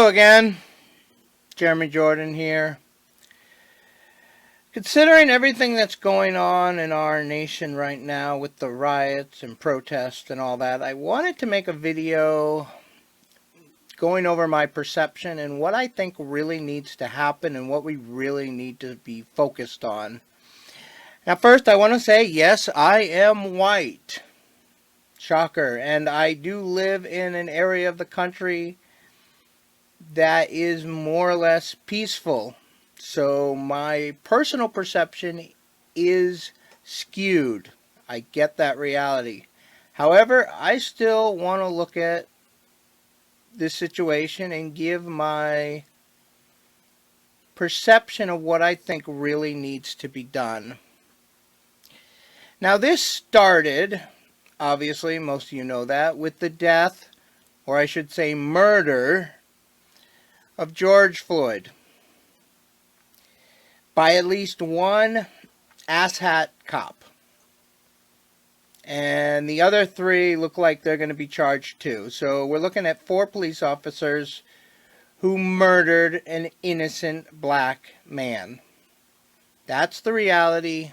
Hello again, Jeremy Jordan here. Considering everything that's going on in our nation right now with the riots and protests and all that, I wanted to make a video going over my perception and what I think really needs to happen and what we really need to be focused on. Now first I want to say, yes, I am white. Shocker. And I do live in an area of the country that is more or less peaceful. So my personal perception is skewed. I get that reality. However, I still want to look at this situation and give my perception of what I think really needs to be done. Now this started, obviously most of you know that, with the death, or I should say murder, of George Floyd by at least one asshat cop. And the other three look like they're going to be charged too. So we're looking at 4 police officers who murdered an innocent black man. That's the reality.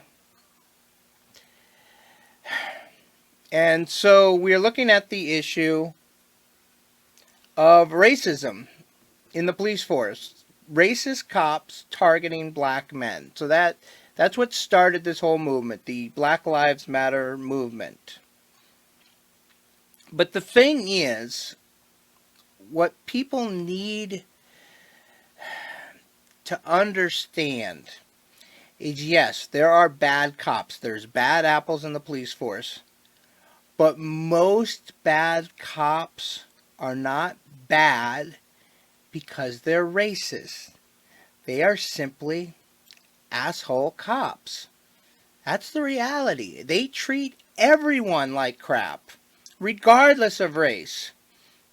And so we're looking at the issue of racism in the police force. Racist cops targeting black men. So that's what started this whole movement, the Black Lives Matter movement. But the thing is, what people need to understand is, yes, there are bad cops. There's bad apples in the police force. But most bad cops are not bad because they're racist. They are simply asshole cops. That's the reality. They treat everyone like crap, regardless of race.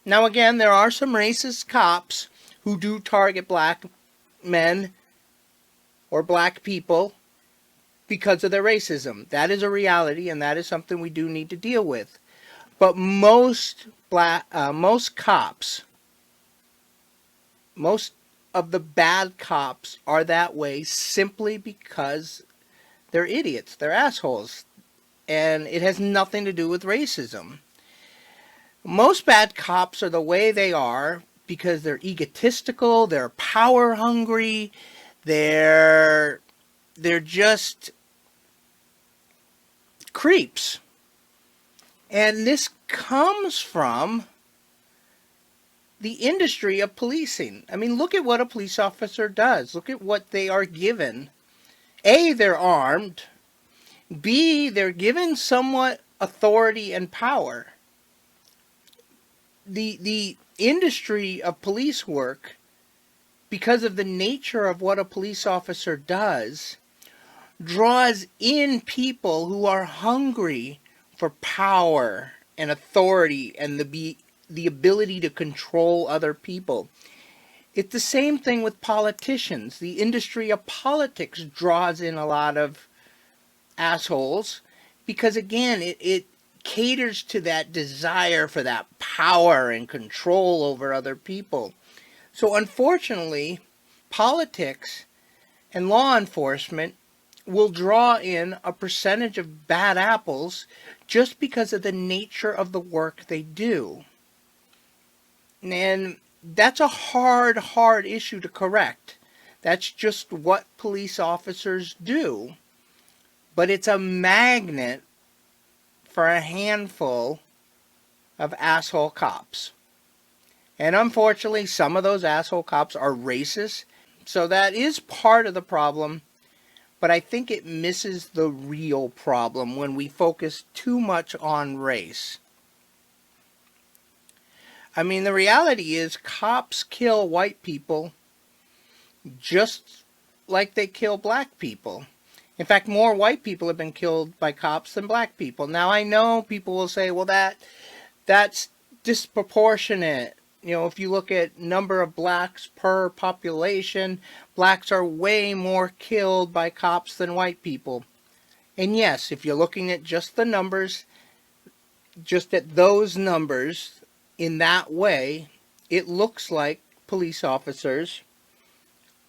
Now again, there are some racist cops who do target black men or black people because of their racism. That is a reality, and that is something we do need to deal with. But most cops, most of the bad cops are that way simply because they're idiots, they're assholes, and it has nothing to do with racism. Most bad cops are the way they are because they're egotistical, they're power hungry, they're just creeps. And this comes from the industry of policing. I mean, look at what a police officer does. Look at what they are given. A, they're armed. B, they're given somewhat authority and power. The industry of police work, because of the nature of what a police officer does, draws in people who are hungry for power and authority and the ability to control other people. It's the same thing with politicians. The industry of politics draws in a lot of assholes because, again, it caters to that desire for that power and control over other people. So unfortunately, politics and law enforcement will draw in a percentage of bad apples just because of the nature of the work they do. And that's a hard issue to correct. That's just what police officers do. But it's a magnet for a handful of asshole cops. And unfortunately, some of those asshole cops are racist. So that is part of the problem. But I think it misses the real problem when we focus too much on race. I mean, the reality is cops kill white people just like they kill black people. In fact, more white people have been killed by cops than black people. Now, I know people will say, well, that's disproportionate. You know, if you look at number of blacks per population, blacks are way more killed by cops than white people. And yes, if you're looking at just the numbers, just at those numbers, in that way, it looks like police officers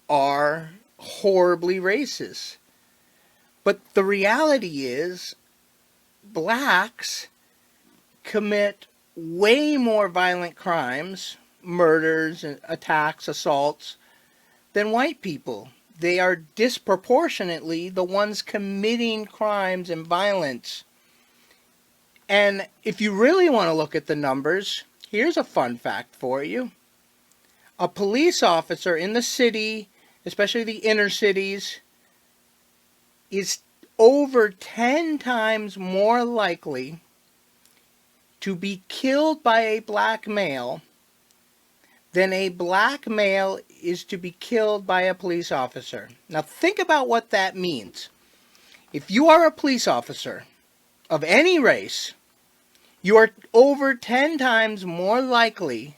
are horribly racist. But the reality is, blacks commit way more violent crimes, murders, attacks, assaults, than white people. They are disproportionately the ones committing crimes and violence. And if you really want to look at the numbers, here's a fun fact for you. A police officer in the city, especially the inner cities, is over 10 times more likely to be killed by a black male than a black male is to be killed by a police officer. Now think about what that means. If you are a police officer of any race, you are over 10 times more likely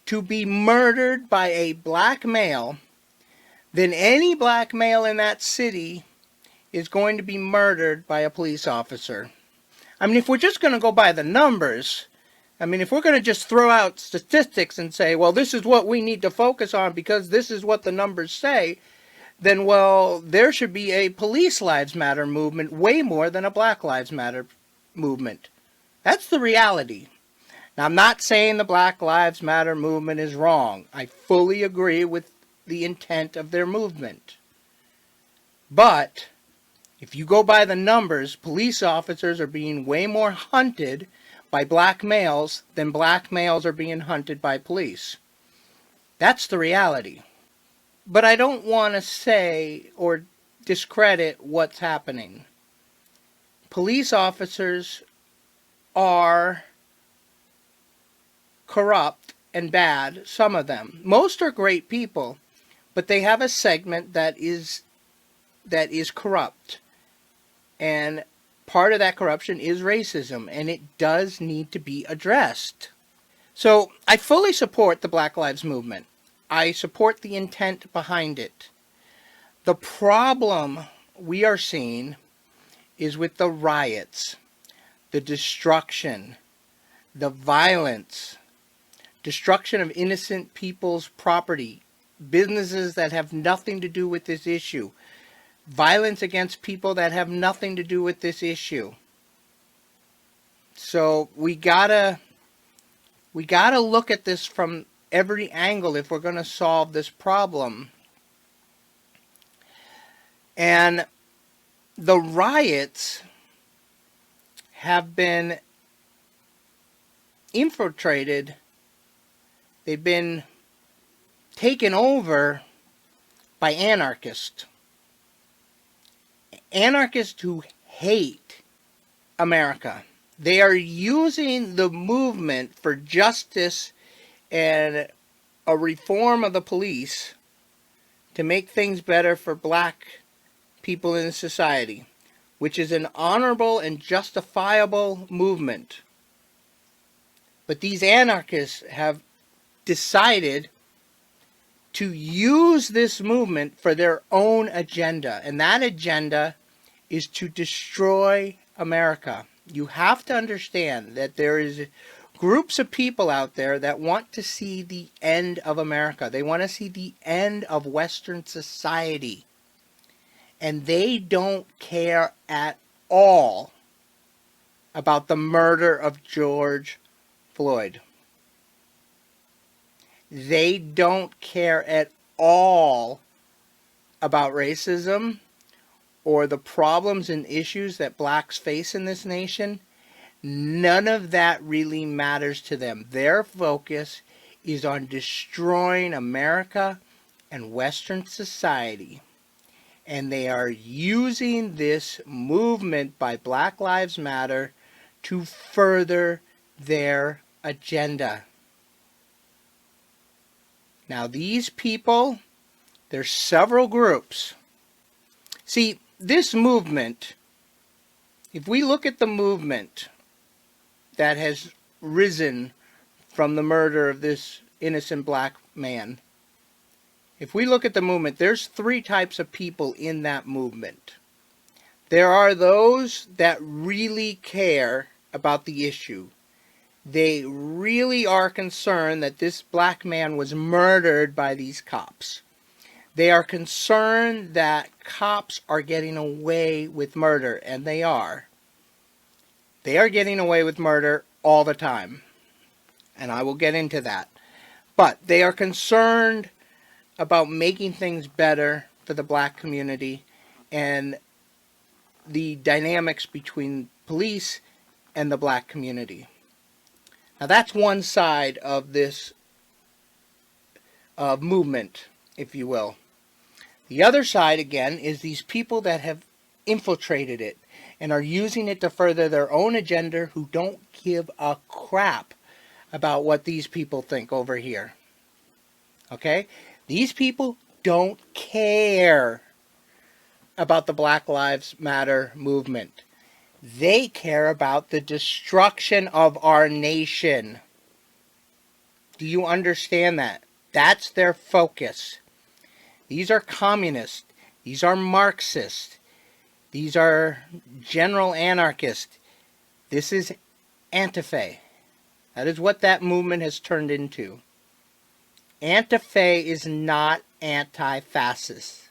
to be murdered by a black male than any black male in that city is going to be murdered by a police officer. I mean, if we're just going to go by the numbers, if we're going to just throw out statistics and say, well, this is what we need to focus on because this is what the numbers say, then, well, there should be a Police Lives Matter movement way more than a Black Lives Matter movement. That's the reality. Now, I'm not saying the Black Lives Matter movement is wrong. I fully agree with the intent of their movement. But if you go by the numbers, police officers are being way more hunted by black males than black males are being hunted by police. That's the reality. But I don't want to say or discredit what's happening. Police officers are corrupt and bad, some of them. Most are great people, but they have a segment that is corrupt. And part of that corruption is racism, and it does need to be addressed. So I fully support the Black Lives Movement. I support the intent behind it. The problem we are seeing is with the riots, the destruction, the violence, destruction of innocent people's property, businesses that have nothing to do with this issue, violence against people that have nothing to do with this issue. So we gotta look at this from every angle if we're going to solve this problem. And the riots have been infiltrated. They've been taken over by anarchists. Anarchists who hate America. They are using the movement for justice and a reform of the police to make things better for black people in society, which is an honorable and justifiable movement. But these anarchists have decided to use this movement for their own agenda, and that agenda is to destroy America. You have to understand that there is groups of people out there that want to see the end of America. They want to see the end of Western society. And they don't care at all about the murder of George Floyd. They don't care at all about racism or the problems and issues that blacks face in this nation. None of that really matters to them. Their focus is on destroying America and Western society. And they are using this movement by Black Lives Matter to further their agenda. Now these people, there's several groups. See, this movement, if we look at the movement that has risen from the murder of this innocent black man, if we look at the movement, there's three types of people in that movement. There are those that really care about the issue. They really are concerned that this black man was murdered by these cops. They are concerned that cops are getting away with murder, and they are. They are getting away with murder all the time, and I will get into that. But they are concerned about making things better for the black community and the dynamics between police and the black community. Now that's one side of this movement, if you will. The other side, again, is these people that have infiltrated it and are using it to further their own agenda, who don't give a crap about what these people think over here. Okay? These people don't care about the Black Lives Matter movement. They care about the destruction of our nation. Do you understand that? That's their focus. These are communists. These are Marxists. These are general anarchists. This is Antifa. That is what that movement has turned into. Antifa is not anti-fascist,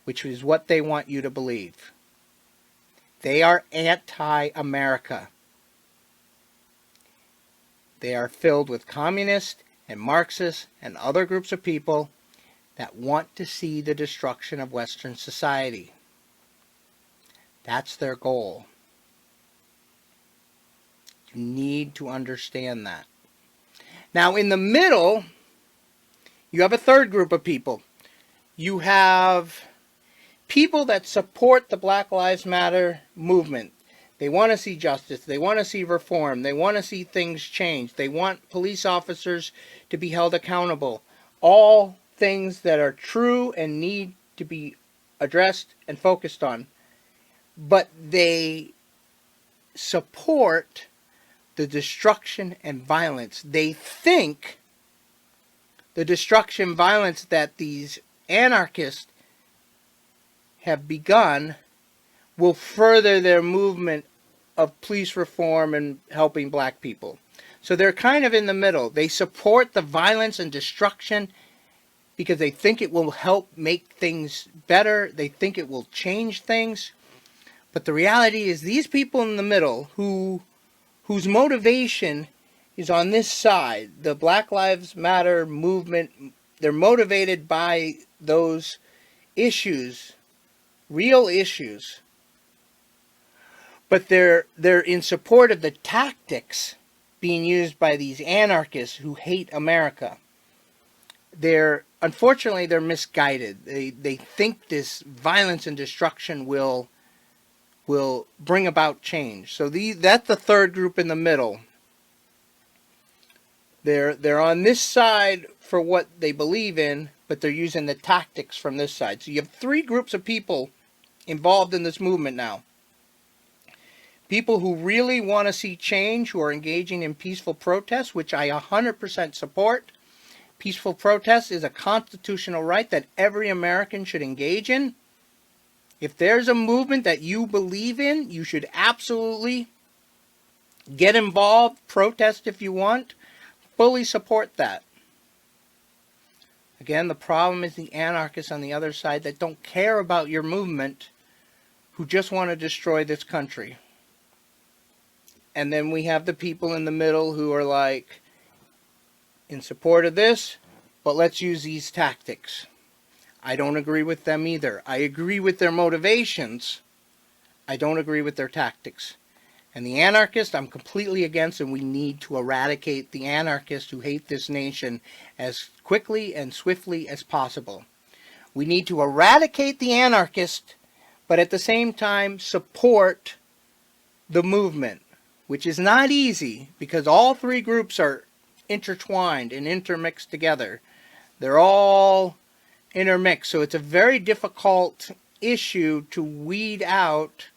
which is what they want you to believe. They are anti-America. They are filled with communists and Marxists and other groups of people that want to see the destruction of Western society. That's their goal. You need to understand that. Now, in the middle, you have a third group of people. You have people that support the Black Lives Matter movement. They want to see justice. They want to see reform. They want to see things change. They want police officers to be held accountable. All things that are true and need to be addressed and focused on. But they support the destruction and violence. They think the destruction and violence that these anarchists have begun will further their movement of police reform and helping black people. So they're kind of in the middle. They support the violence and destruction because they think it will help make things better. They think it will change things. But the reality is these people in the middle whose motivation is on this side, the Black Lives Matter movement, they're motivated by those issues, real issues. But they're in support of the tactics being used by these anarchists who hate America. Unfortunately, they're misguided. They think this violence and destruction will bring about change. So that's the third group in the middle. They're on this side for what they believe in, but they're using the tactics from this side. So you have three groups of people involved in this movement now. People who really want to see change, who are engaging in peaceful protests, which I 100% support. Peaceful protest is a constitutional right that every American should engage in. If there's a movement that you believe in, you should absolutely get involved, protest if you want, fully support that. Again, the problem is the anarchists on the other side that don't care about your movement, who just want to destroy this country. And then we have the people in the middle who are like, in support of this, but let's use these tactics. I don't agree with them either. I agree with their motivations. I don't agree with their tactics. And the anarchists, I'm completely against, and we need to eradicate the anarchists who hate this nation as quickly and swiftly as possible. We need to eradicate the anarchists, but at the same time support the movement, which is not easy because all three groups are intertwined and intermixed together. They're all intermixed, so it's a very difficult issue to weed out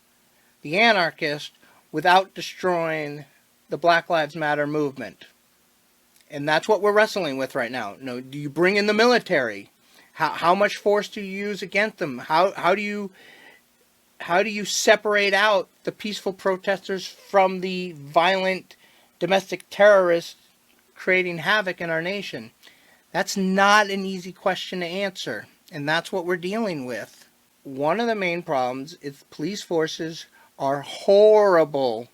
the anarchist without destroying the Black Lives Matter movement. And that's what we're wrestling with right now. Do you bring in the military? How much force do you use against them? How do you separate out the peaceful protesters from the violent domestic terrorists creating havoc in our nation? That's not an easy question to answer, and that's what we're dealing with. One of the main problems is police forces are horrible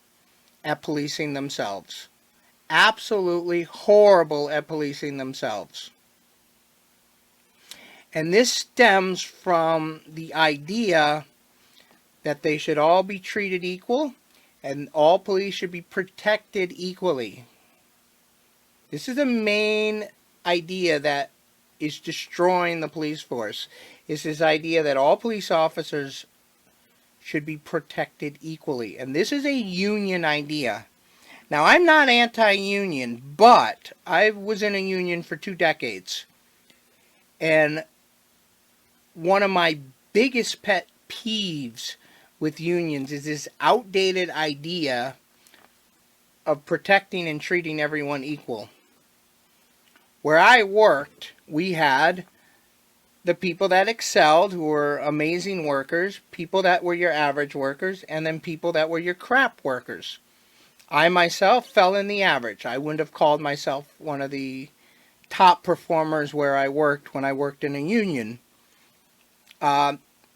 at policing themselves. Absolutely horrible at policing themselves. And this stems from the idea that they should all be treated equal and all police should be protected equally. This is the main idea that is destroying the police force. Is this idea that all police officers should be protected equally. And this is a union idea. Now, I'm not anti-union, but I was in a union for 2 decades. And one of my biggest pet peeves with unions is this outdated idea of protecting and treating everyone equal. Where I worked, we had the people that excelled, who were amazing workers, people that were your average workers, and then people that were your crap workers. I myself fell in the average. I wouldn't have called myself one of the top performers where I worked when I worked in a union.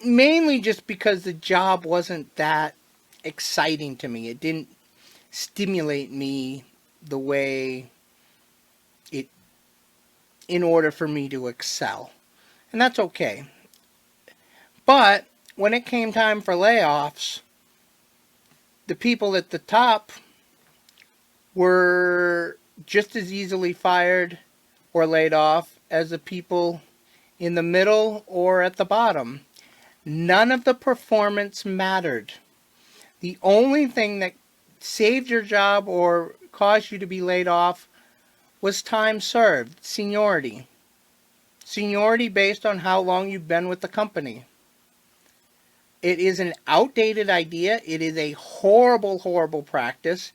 Mainly just because the job wasn't that exciting to me. It didn't stimulate me the way it, in order for me to excel. And that's okay. But when it came time for layoffs, the people at the top were just as easily fired or laid off as the people in the middle or at the bottom. None of the performance mattered. The only thing that saved your job or caused you to be laid off was time served, seniority. Seniority based on how long you've been with the company. It is an outdated idea. It is a horrible, horrible practice.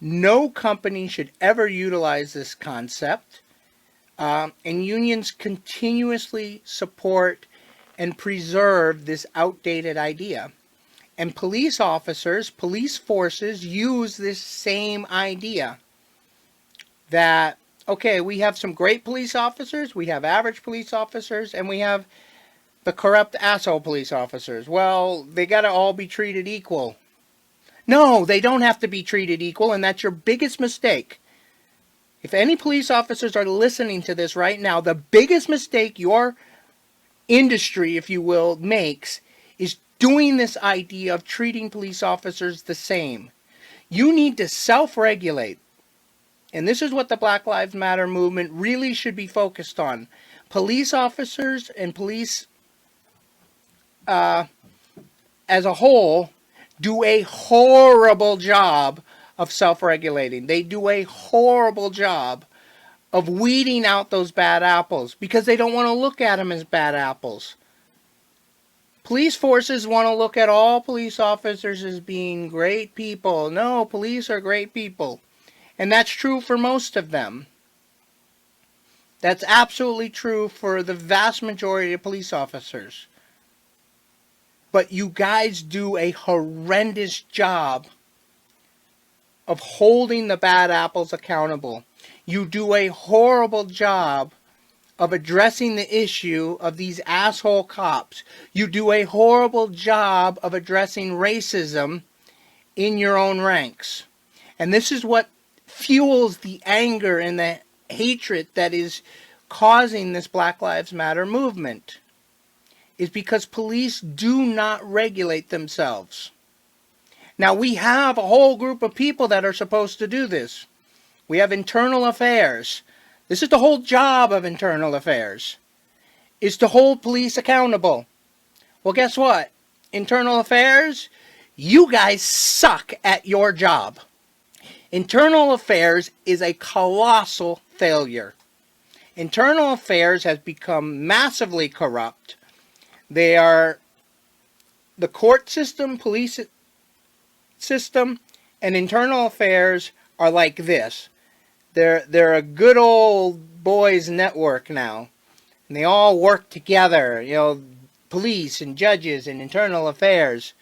No company should ever utilize this concept. And unions continuously support and preserve this outdated idea. And police officers, police forces use this same idea. That, okay, we have some great police officers, we have average police officers, and we have the corrupt asshole police officers. Well, they got to all be treated equal. No, they don't have to be treated equal, and that's your biggest mistake. If any police officers are listening to this right now, the biggest mistake your industry, if you will, makes is doing this idea of treating police officers the same. You need to self-regulate. And this is what the Black Lives Matter movement really should be focused on. Police officers and police as a whole do a horrible job of self-regulating. They do a horrible job of weeding out those bad apples because they don't want to look at them as bad apples. Police forces want to look at all police officers as being great people. No, police are great people. And that's true for most of them. That's absolutely true for the vast majority of police officers. But you guys do a horrendous job of holding the bad apples accountable. You do a horrible job of addressing the issue of these asshole cops. You do a horrible job of addressing racism in your own ranks. And this is what fuels the anger and the hatred that is causing this Black Lives Matter movement. Is because police do not regulate themselves. Now, we have a whole group of people that are supposed to do this. We have internal affairs. This is the whole job of internal affairs, is to hold police accountable. Well, guess what? Internal affairs, you guys suck at your job. Internal affairs is a colossal failure. Internal affairs has become massively corrupt. They are the court system, police system, and internal affairs are like this. They're a good old boys network now. And they all work together, you know, police and judges and internal affairs.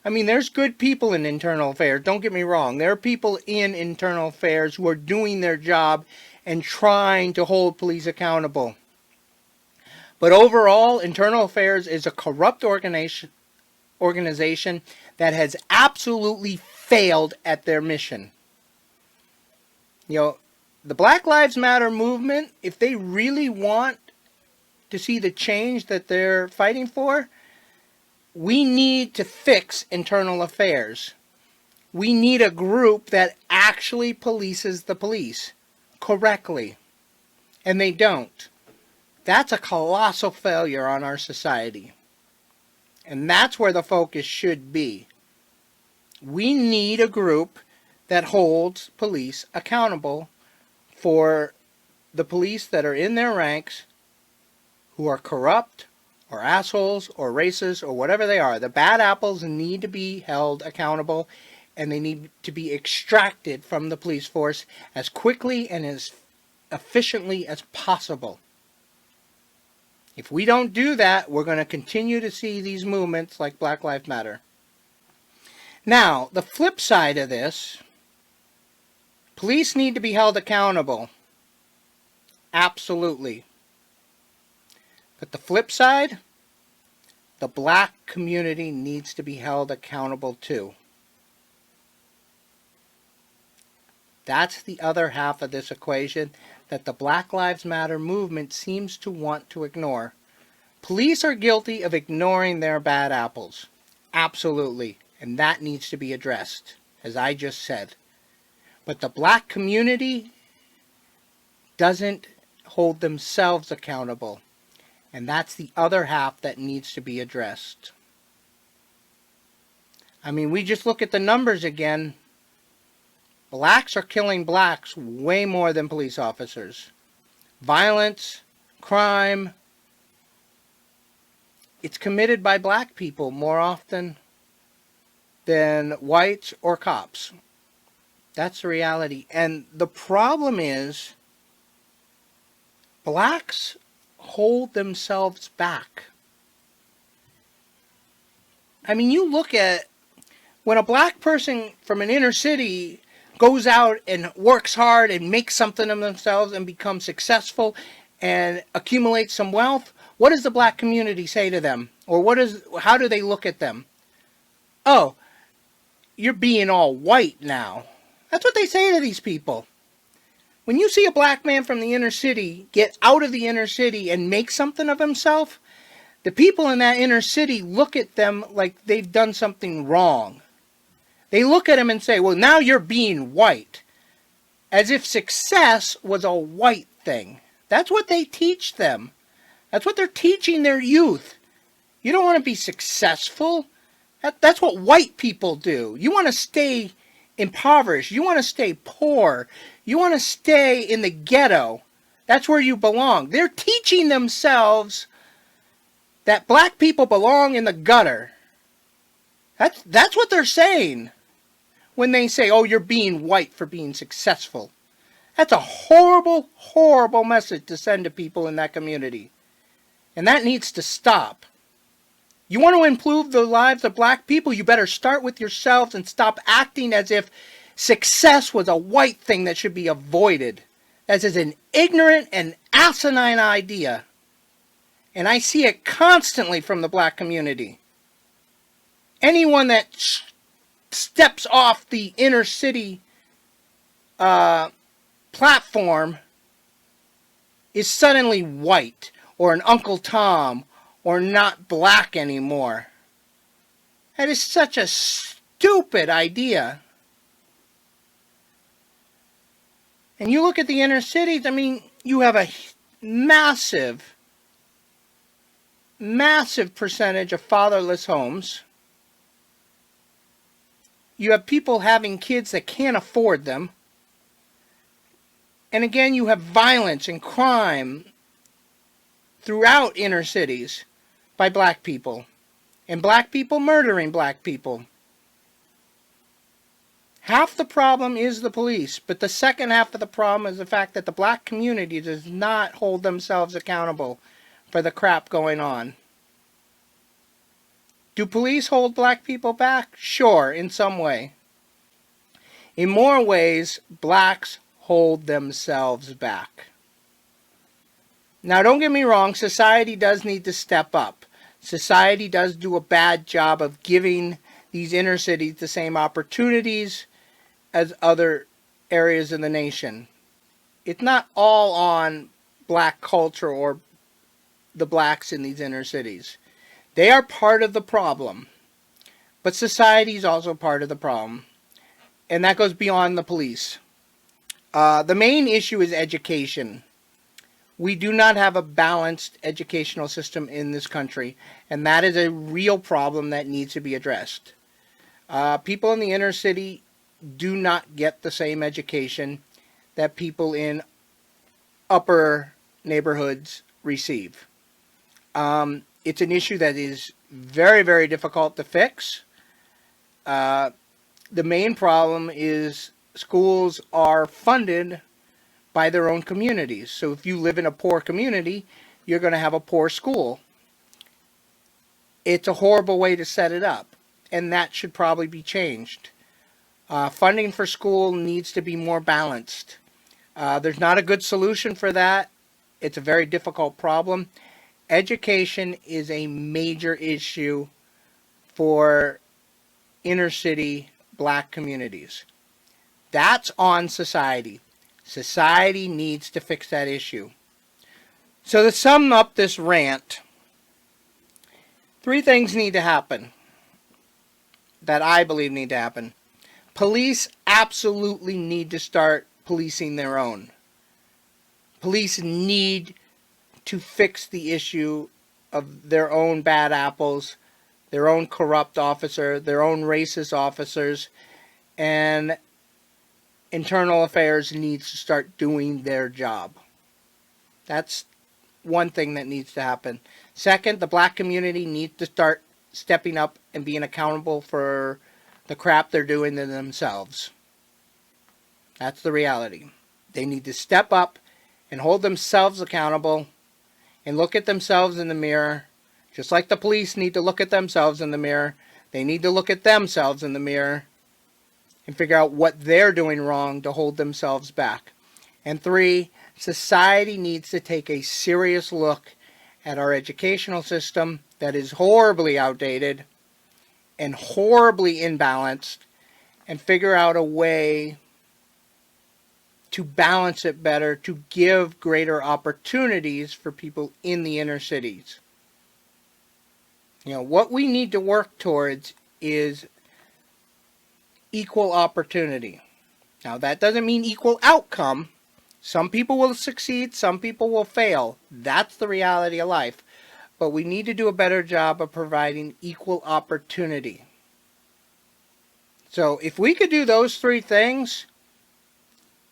I mean, there's good people in internal affairs. Don't get me wrong. There are people in internal affairs who are doing their job and trying to hold police accountable. But overall, internal affairs is a corrupt organization that has absolutely failed at their mission. You know, the Black Lives Matter movement, if they really want to see the change that they're fighting for, we need to fix internal affairs. We need a group that actually polices the police correctly. And they don't. That's a colossal failure on our society. And that's where the focus should be. We need a group that holds police accountable for the police that are in their ranks who are corrupt or assholes or racist or whatever they are. The bad apples need to be held accountable, and they need to be extracted from the police force as quickly and as efficiently as possible. If we don't do that, we're going to continue to see these movements like Black Lives Matter. Now, the flip side of this, police need to be held accountable. Absolutely. But the flip side, the black community needs to be held accountable too. That's the other half of this equation that the Black Lives Matter movement seems to want to ignore. Police are guilty of ignoring their bad apples. Absolutely. And that needs to be addressed, as I just said. But the black community doesn't hold themselves accountable. And that's the other half that needs to be addressed. I mean, we just look at the numbers again. Blacks are killing blacks way more than police officers. Violence, crime, it's committed by black people more often than whites or cops. That's the reality. And the problem is, blacks hold themselves back. I mean, you look at when a black person from an inner city goes out and works hard and makes something of themselves and becomes successful and accumulates some wealth, what does the black community say to them? Or how do they look at them? Oh, you're being all white now. That's what they say to these people. When you see a black man from the inner city get out of the inner city and make something of himself, the people in that inner city look at them like they've done something wrong. They look at him and say, well, now you're being white. As if success was a white thing. That's what they teach them. That's what they're teaching their youth. You don't want to be successful. That's what white people do. You want to stay impoverished. You want to stay poor. You want to stay in the ghetto. That's where you belong. They're teaching themselves that black people belong in the gutter. That's what they're saying when they say, oh, you're being white for being successful. That's a horrible, horrible message to send to people in that community. And that needs to stop. You want to improve the lives of black people, you better start with yourselves and stop acting as if success was a white thing that should be avoided. That is an ignorant and asinine idea. And I see it constantly from the black community. Anyone that steps off the inner city platform is suddenly white or an Uncle Tom or not black anymore. That is such a stupid idea. And you look at the inner cities, I mean, you have a massive, massive percentage of fatherless homes. You have people having kids that can't afford them. And again, you have violence and crime throughout inner cities by black people. And black people murdering black people. Half the problem is the police, but the second half of the problem is the fact that the black community does not hold themselves accountable for the crap going on. Do police hold black people back? Sure, in some way. In more ways, blacks hold themselves back. Now, don't get me wrong, society does need to step up. Society does do a bad job of giving these inner cities the same opportunities as other areas in the nation. It's not all on black culture or the blacks in these inner cities. They are part of the problem. But society is also part of the problem. And that goes beyond the police. The main issue is education. We do not have a balanced educational system in this country, and that is a real problem that needs to be addressed. People in the inner city do not get the same education that people in upper neighborhoods receive. It's an issue that is very, very difficult to fix. The main problem is schools are funded by their own communities. So if you live in a poor community, you're going to have a poor school. It's a horrible way to set it up, and that should probably be changed. Funding for school needs to be more balanced. There's not a good solution for that. It's a very difficult problem. Education is a major issue for inner city black communities. That's on society. Society needs to fix that issue. So to sum up this rant, 3 things need to happen that I believe need to happen. Police absolutely need to start policing their own. Police need to fix the issue of their own bad apples, their own corrupt officer, their own racist officers, and internal affairs needs to start doing their job. That's one thing that needs to happen. Second, the black community needs to start stepping up and being accountable for the crap they're doing to themselves. That's the reality. They need to step up and hold themselves accountable and look at themselves in the mirror. Just like the police need to look at themselves in the mirror, they need to look at themselves in the mirror and figure out what they're doing wrong to hold themselves back. And 3, society needs to take a serious look at our educational system that is horribly outdated and horribly imbalanced and figure out a way to balance it better, to give greater opportunities for people in the inner cities. You know, what we need to work towards is equal opportunity. Now, that doesn't mean equal outcome. Some people will succeed, some people will fail. That's the reality of life. But we need to do a better job of providing equal opportunity. So if we could do those 3 things,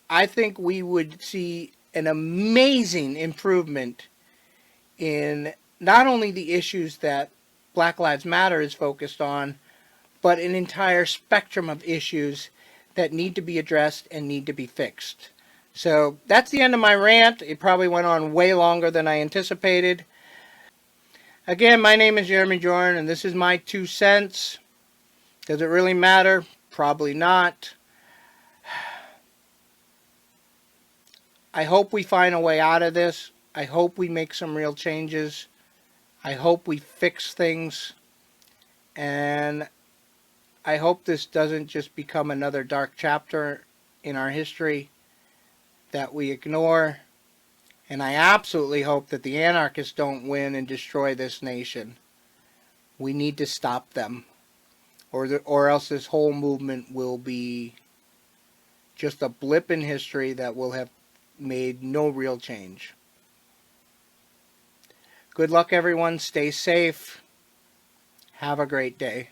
I think we would see an amazing improvement in not only the issues that Black Lives Matter is focused on, but an entire spectrum of issues that need to be addressed and need to be fixed. So that's the end of my rant. It probably went on way longer than I anticipated. Again, my name is Jeremy Jordan, and this is my 2 cents. Does it really matter? Probably not. I hope we find a way out of this. I hope we make some real changes. I hope we fix things. And I hope this doesn't just become another dark chapter in our history that we ignore. And I absolutely hope that the anarchists don't win and destroy this nation. We need to stop them. Or else this whole movement will be just a blip in history that will have made no real change. Good luck, everyone. Stay safe. Have a great day.